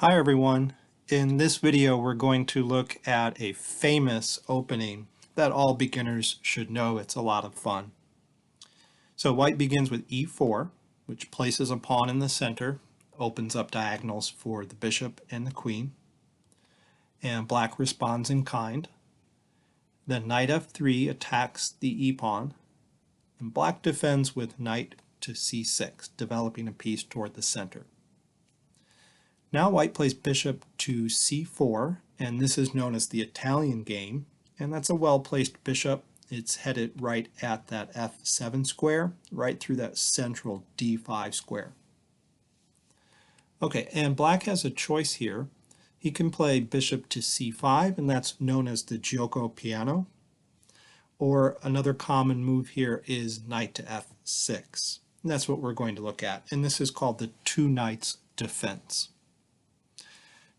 Hi everyone. In this video we're going to look at a famous opening that all beginners should know. It's a lot of fun. So white begins with e4, which places a pawn in the center, opens up diagonals for the bishop and the queen, and black responds in kind. Then knight f3 attacks the e-pawn, and black defends with knight to c6, developing a piece toward the center. Now white plays bishop to c4, and this is known as the Italian game, and that's a well-placed bishop. It's headed right at that f7 square, right through that central d5 square. Okay, and black has a choice here. He can play bishop to c5, and that's known as the gioco piano. Or another common move here is knight to f6. And that's what we're going to look at, and this is called the two knights defense.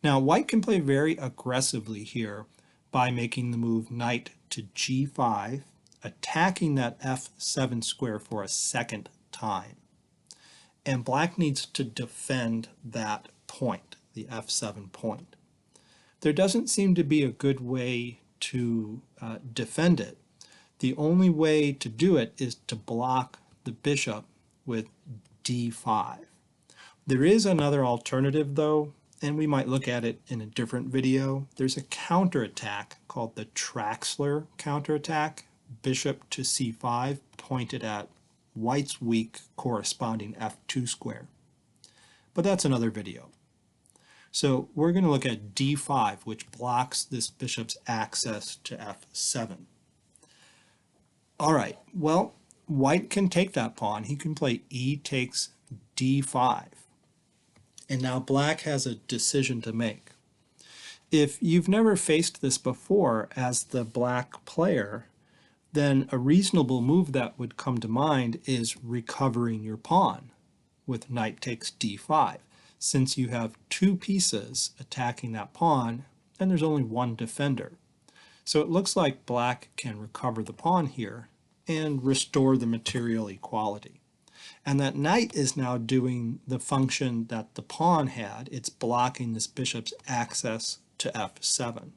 Now white can play very aggressively here by making the move knight to g5, attacking that f7 square for a second time. And black needs to defend that point, the f7 point. There doesn't seem to be a good way to defend it. The only way to do it is to block the bishop with d5. There is another alternative though, and we might look at it in a different video. There's a counterattack called the Traxler counterattack, bishop to c5 pointed at white's weak corresponding f2 square. But that's another video. So we're going to look at d5, which blocks this bishop's access to f7. All right, well, white can take that pawn. He can play e takes d5. And now black has a decision to make. If you've never faced this before as the black player, then a reasonable move that would come to mind is recovering your pawn with knight takes d5, since you have two pieces attacking that pawn and there's only one defender. So it looks like black can recover the pawn here and restore the material equality. And that knight is now doing the function that the pawn had. It's blocking this bishop's access to f7.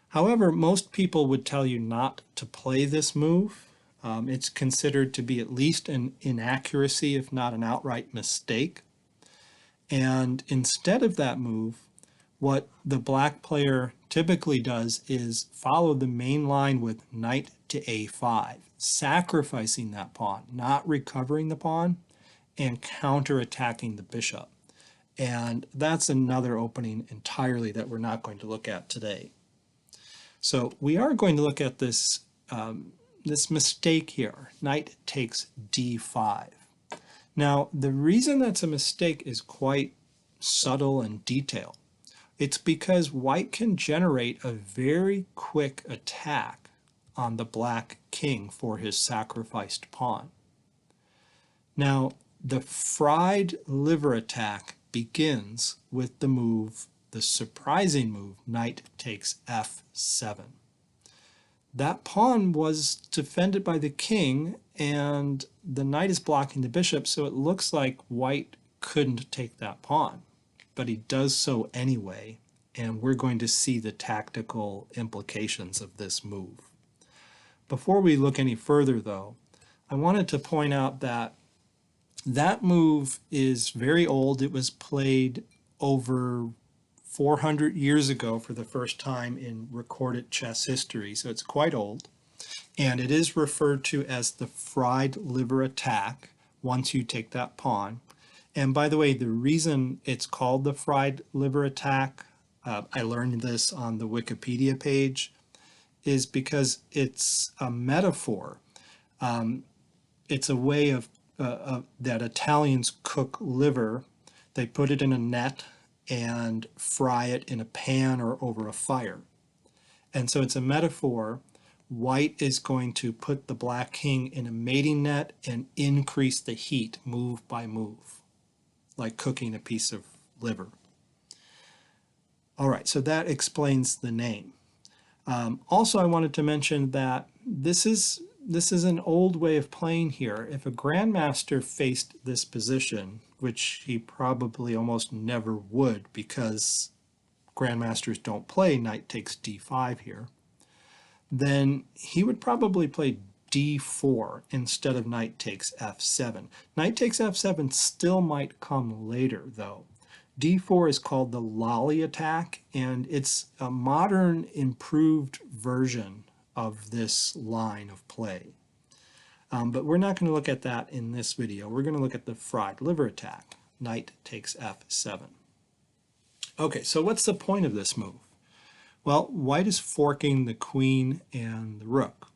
However, most people would tell you not to play this move. It's considered to be at least an inaccuracy, if not an outright mistake. And instead of that move, what the black player typically does is follow the main line with knight to a5, sacrificing that pawn, not recovering the pawn, and counterattacking the bishop. And that's another opening entirely that we're not going to look at today. So we are going to look at this, this mistake here, knight takes d5. Now, the reason that's a mistake is quite subtle and detailed. It's because white can generate a very quick attack on the black king for his sacrificed pawn. Now, the fried liver attack begins with the move, the surprising move, knight takes f7. That pawn was defended by the king, and the knight is blocking the bishop, so it looks like white couldn't take that pawn. But he does so anyway, and we're going to see the tactical implications of this move. Before we look any further though, I wanted to point out that that move is very old. It was played over 400 years ago for the first time in recorded chess history, so it's quite old. And it is referred to as the fried liver attack once you take that pawn. And by the way, the reason it's called the fried liver attack, I learned this on the Wikipedia page, is because it's a metaphor. It's a way of that Italians cook liver. They put it in a net and fry it in a pan or over a fire. And so it's a metaphor. White is going to put the black king in a mating net and increase the heat move by move, like cooking a piece of liver. All right, so that explains the name. Also, I wanted to mention that this is this is an old way of playing here. If a grandmaster faced this position, which he probably almost never would because grandmasters don't play knight takes d5 here, then he would probably play d4 instead of knight takes f7. Knight takes f7 still might come later, though. d4 is called the lolly attack, and it's a modern, improved version of this line of play. But we're not going to look at that in this video. We're going to look at the fried liver attack. Knight takes f7. Okay, so what's the point of this move? Well, white is forking the queen and the rook.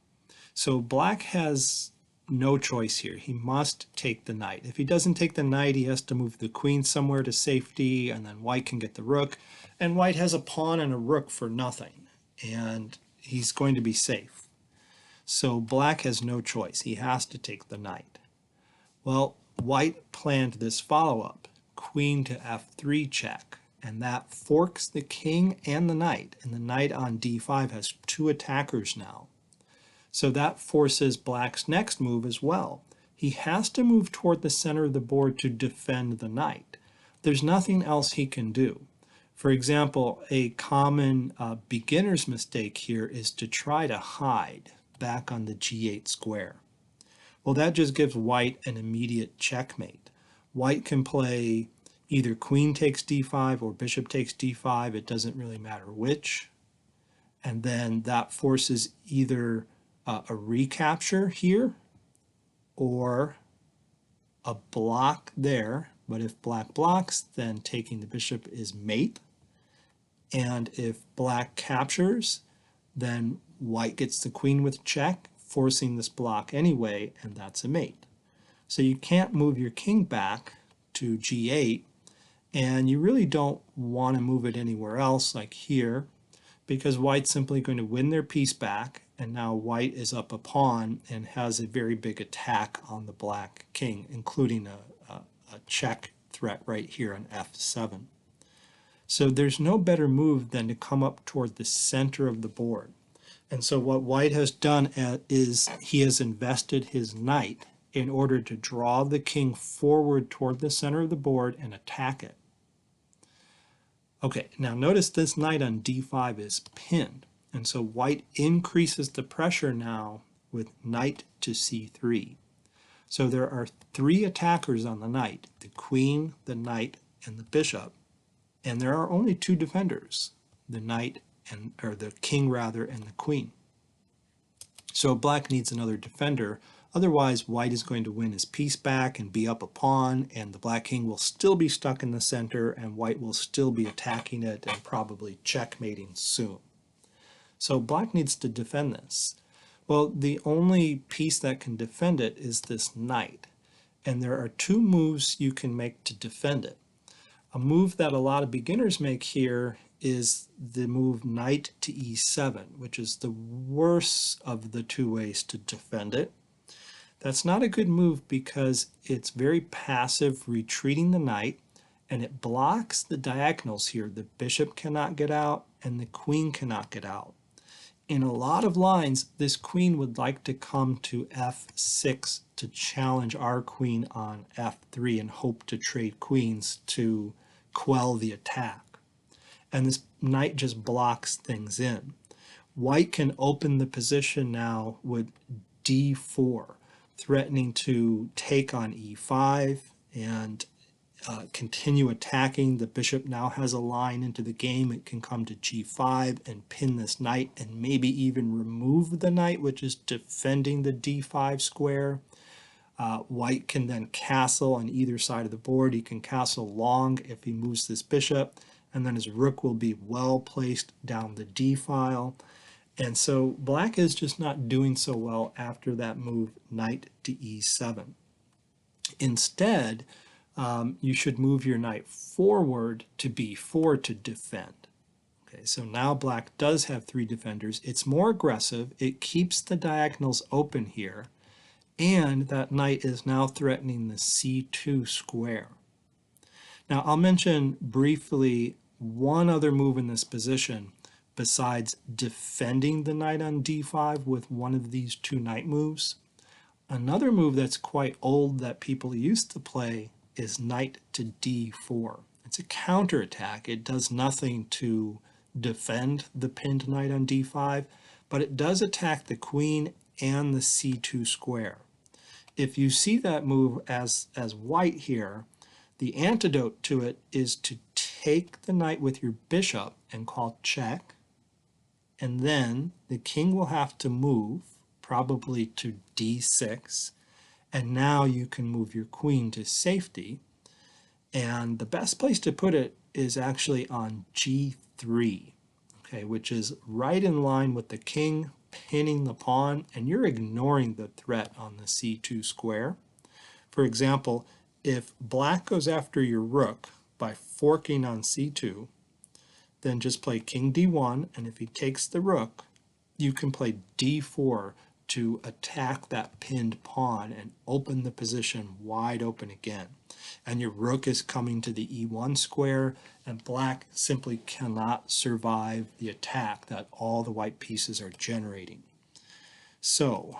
So black has no choice here. He must take the knight. If he doesn't take the knight, he has to move the queen somewhere to safety, and then white can get the rook. And white has a pawn and a rook for nothing, and he's going to be safe. So black has no choice. He has to take the knight. Well, white planned this follow-up, queen to f3 check, and that forks the king and the knight on d5 has two attackers now. So that forces black's next move as well. He has to move toward the center of the board to defend the knight. There's nothing else he can do. For example, a common beginner's mistake here is to try to hide back on the g8 square. Well, that just gives white an immediate checkmate. White can play either queen takes d5 or bishop takes d5. It doesn't really matter which. And then that forces either a recapture here or a block there. But if black blocks, then taking the bishop is mate. And if black captures, then white gets the queen with check, forcing this block anyway, and that's a mate. So you can't move your king back to g8, and you really don't want to move it anywhere else like here, because white's simply going to win their piece back, and now white is up a pawn and has a very big attack on the black king, including a check threat right here on f7. So there's no better move than to come up toward the center of the board. And so what white has done is he has invested his knight in order to draw the king forward toward the center of the board and attack it. Okay, now notice this knight on d5 is pinned. And so white increases the pressure now with knight to c3. So there are three attackers on the knight, the queen, the knight, and the bishop. And there are only two defenders, the knight or the king rather, and the queen. So black needs another defender. Otherwise, white is going to win his piece back and be up a pawn, and the black king will still be stuck in the center, and white will still be attacking it and probably checkmating soon. So black needs to defend this. Well, the only piece that can defend it is this knight, and there are two moves you can make to defend it. A move that a lot of beginners make here is the move knight to e7, which is the worst of the two ways to defend it. That's not a good move because it's very passive, retreating the knight, and it blocks the diagonals here. The bishop cannot get out and the queen cannot get out. In a lot of lines, this queen would like to come to f6 to challenge our queen on f3 and hope to trade queens to quell the attack. And this knight just blocks things in. White can open the position now with d4, threatening to take on e5 and continue attacking. The bishop now has a line into the game. It can come to g5 and pin this knight and maybe even remove the knight, which is defending the d5 square. White can then castle on either side of the board. He can castle long if he moves this bishop, and then his rook will be well placed down the d file. And so black is just not doing so well after that move knight to e7. Instead, you should move your knight forward to b4 to defend. Okay, so now black does have three defenders. It's more aggressive. It keeps the diagonals open here. And that knight is now threatening the c2 square. Now I'll mention briefly one other move in this position, besides defending the knight on d5 with one of these two knight moves. Another move that's quite old that people used to play is knight to d4. It's a counterattack. It does nothing to defend the pinned knight on d5, but it does attack the queen and the c2 square. If you see that move as white here, the antidote to it is to take the knight with your bishop and call check, and then the king will have to move, probably to d6, and now you can move your queen to safety. And the best place to put it is actually on g3, okay, which is right in line with the king pinning the pawn, and you're ignoring the threat on the c2 square. For example, if black goes after your rook by forking on c2, then just play king d1, and if he takes the rook, you can play d4 to attack that pinned pawn and open the position wide open again. And your rook is coming to the e1 square, and black simply cannot survive the attack that all the white pieces are generating. So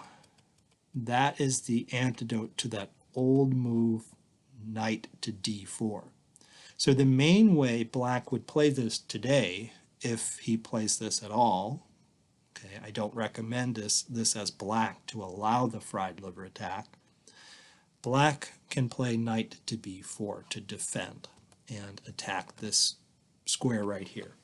that is the antidote to that old move, knight to d4. So the main way black would play this today, if he plays this at all, okay, I don't recommend this as black to allow the fried liver attack. Black can play knight to b4 to defend and attack this square right here.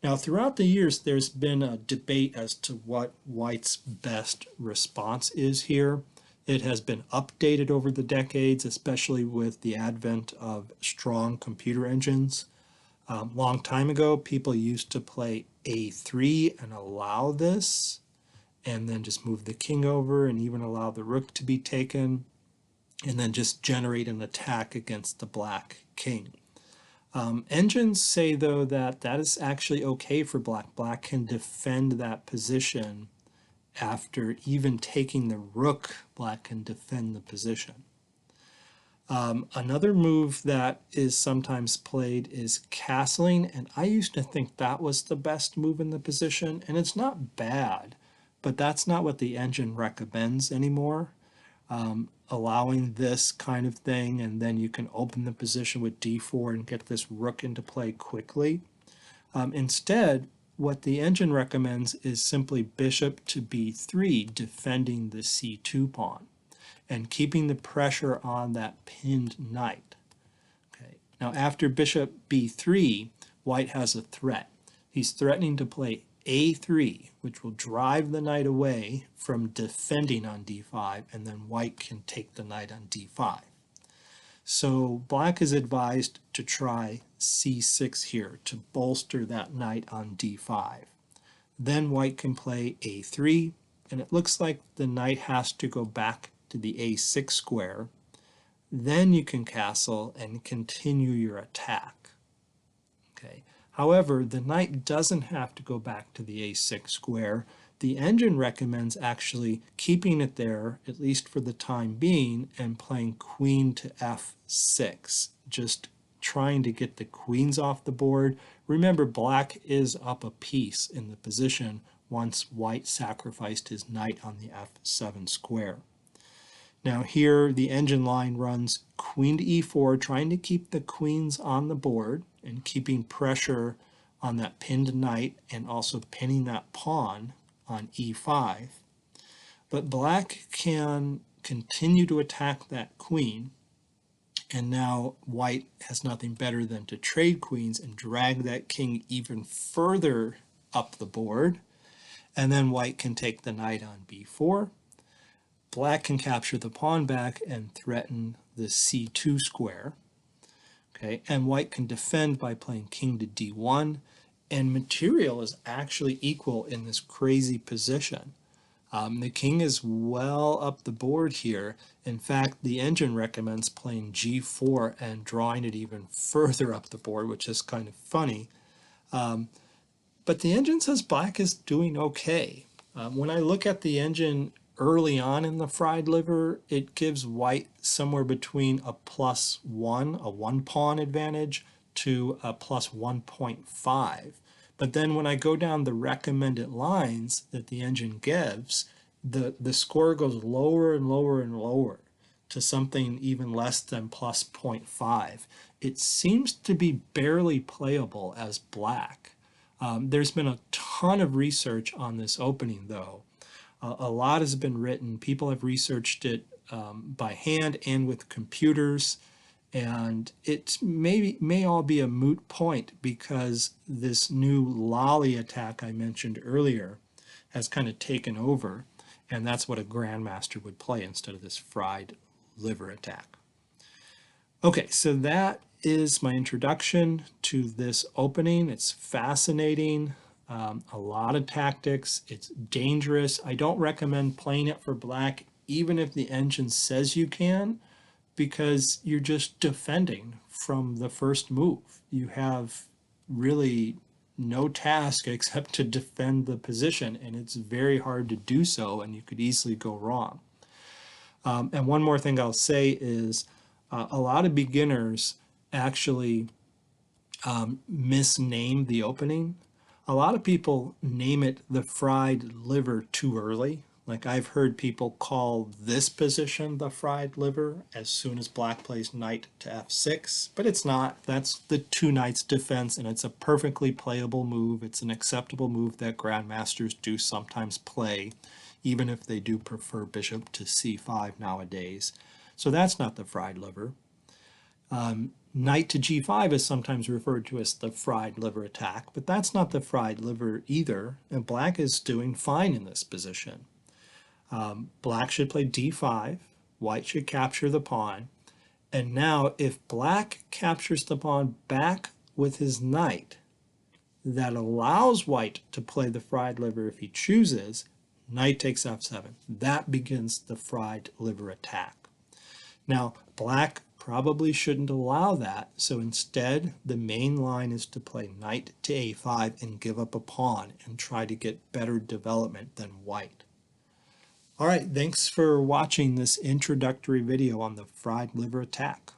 Now, throughout the years, there's been a debate as to what white's best response is here. It has been updated over the decades, especially with the advent of strong computer engines. Long time ago, people used to play a3 and allow this, and then just move the king over and even allow the rook to be taken, and then just generate an attack against the black king. Engines say, though, that that is actually okay for black. Black can defend that position. After even taking the rook, black can defend the position. Another move that is sometimes played is castling, and I used to think that was the best move in the position, and it's not bad, but that's not what the engine recommends anymore. Allowing this kind of thing, and then you can open the position with d4 and get this rook into play quickly. Instead, what the engine recommends is simply bishop to b3, defending the c2 pawn and keeping the pressure on that pinned knight. Okay. Now, after bishop b3, white has a threat. He's threatening to play a3, which will drive the knight away from defending on d5, and then white can take the knight on d5. So black is advised to try c6 here to bolster that knight on d5. Then white can play a3, and it looks like the knight has to go back to the a6 square. Then you can castle and continue your attack. Okay. However, the knight doesn't have to go back to the a6 square. The engine recommends actually keeping it there, at least for the time being, and playing queen to f6, just trying to get the queens off the board. Remember, black is up a piece in the position once white sacrificed his knight on the f7 square. Now here the engine line runs queen to e4, trying to keep the queens on the board and keeping pressure on that pinned knight and also pinning that pawn on e5. But black can continue to attack that queen, and now white has nothing better than to trade queens and drag that king even further up the board, and then white can take the knight on b4. Black can capture the pawn back and threaten the c2 square. Okay, and white can defend by playing king to d1, and material is actually equal in this crazy position. The king is well up the board here. In fact, the engine recommends playing g4 and drawing it even further up the board, which is kind of funny. But the engine says black is doing okay. When I look at the engine early on in the fried liver, it gives white somewhere between a +1, a 1 pawn advantage, to a +1.5. But then when I go down the recommended lines that the engine gives, the score goes lower and lower and lower to something even less than plus 0.5. It seems to be barely playable as black. There's been a ton of research on this opening, though. A lot has been written. People have researched it by hand and with computers, and it may all be a moot point because this new lolly attack I mentioned earlier has kind of taken over, and that's what a grandmaster would play instead of this fried liver attack. Okay, so that is my introduction to this opening. It's fascinating, a lot of tactics. It's dangerous. I don't recommend playing it for black, even if the engine says you can, because you're just defending from the first move. You have really no task except to defend the position, and it's very hard to do so, and you could easily go wrong. And one more thing I'll say is a lot of beginners actually misname the opening. A lot of people name it the fried liver too early. Like I've heard people call this position the fried liver as soon as black plays knight to f6, but it's not. That's the two knights defense, and it's a perfectly playable move. It's an acceptable move that grandmasters do sometimes play, even if they do prefer bishop to c5 nowadays. So that's not the fried liver. Knight to g5 is sometimes referred to as the fried liver attack, but that's not the fried liver either, and black is doing fine in this position. Black should play d5, white should capture the pawn, and now if black captures the pawn back with his knight, that allows white to play the fried liver if he chooses. Knight takes f7. That begins the fried liver attack. Now, black probably shouldn't allow that, so instead the main line is to play knight to a5 and give up a pawn and try to get better development than white. All right, thanks for watching this introductory video on the fried liver attack.